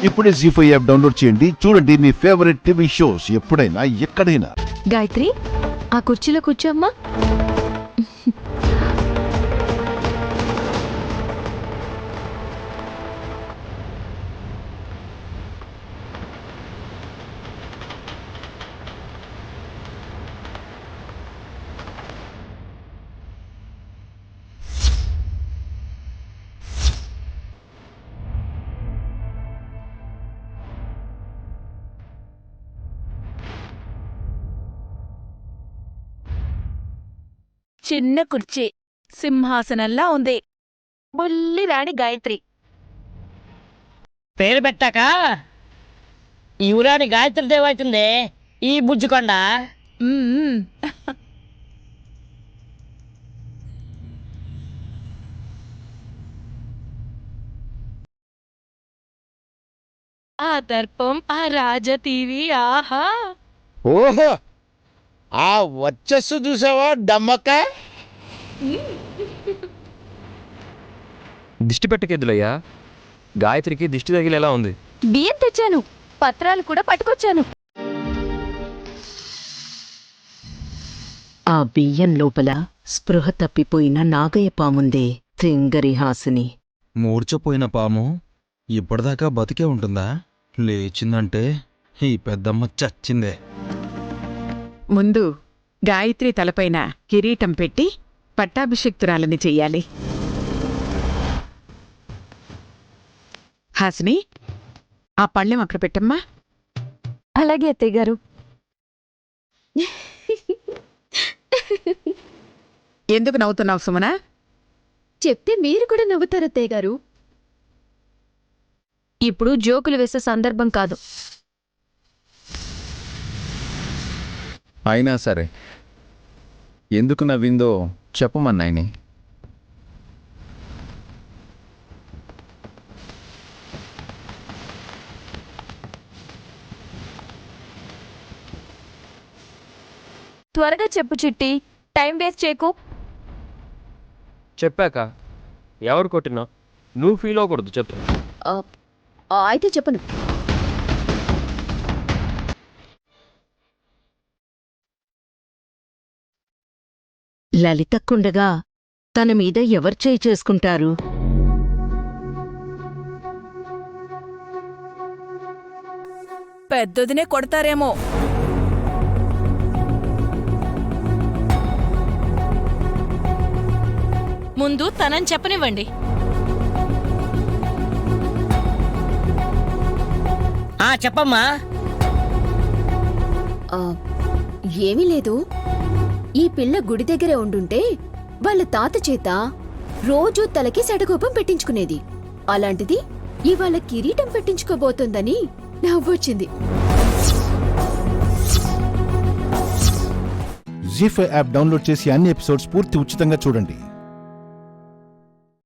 ఇప్పుడే జీ5 app download చేయండి. చూడండి మీ ఫేవరెట్ టీవీ షోస్ ఎప్పుడైనా ఎక్కడైనా. గాయత్రి, ఆ కుర్చీలో కూర్చోమ్మా. చిన్న కుర్చీ సింహాసనంలా ఉంది. బుల్లి రాణి గాయత్రి. పేరు పెట్టాక ఈ ఊరాని గాయత్రి దేవైతుంది. ఈ బుజ్జుకొండ మ్మ్. ఆ దర్పం, ఆ రాజతీవి, ఆహా. ఓహో, ఆ వచ్చస్సు చూసావా డమ్మక్క. దిష్టి పెట్టకేదులయ్యా, గాయత్రికి దిష్టి తగిలేలా ఉంది. బియ్యం తెచ్చాను, పత్రాలు కూడా పట్టుకొచ్చాను. ఆ బియ్యం లోపల స్పృహ తప్పిపోయిన నాగయ్య పాముందే. సింగరిహాసిని. మూర్చపోయిన పాము ఇప్పటిదాకా బతికే ఉంటుందా? లేచిందంటే ఈ పెద్దమ్మ చచ్చిందే. ముందు గాయత్రి తలపైన కిరీటం పెట్టి పట్టాభిషిక్తురాలని చెయ్యాలి. హాసిని, ఆ పళ్ళెం అక్కడ పెట్టమ్మా. అలాగే అత్తయ్య గారు. ఎందుకు నవ్వుతున్నావు సుమనా? చెప్తే మీరు కూడా నవ్వుతారు అత్తయ్య గారు. ఇప్పుడు జోకులు వేసే సందర్భం కాదు. అయినా సరే, ఎందుకు నవ్విందో చెప్పమన్నాయని. త్వరగా చెప్పు చిట్టి, టైం వేస్ట్ చేయకు. చెప్పాక ఎవరు కొట్టినా నువ్వు ఫీల్ అవ్వకూడదు. చెప్పు. అయితే చెప్పను. లలితక్కుండగా తన మీద ఎవరు చేయి చేసుకుంటారు? పెద్దదినే కొడతారేమో. ముందు తనని చెప్పనివ్వండి. చెప్పమ్మా. ఏమీ లేదు. ఈ పిల్ల గుడి దగ్గరే ఉండుంటే వాళ్ళ తాత చేత రోజూ తలకి సెటకోపం పెట్టించుకునేది. అలాంటిది ఇవాళ కిరీటం పెట్టించుకోబోతోందని నవ్వొచ్చింది. జీ5 యాప్ డౌన్లోడ్ చేసి అన్ని ఎపిసోడ్స్ పూర్తి ఉచితంగా చూడండి.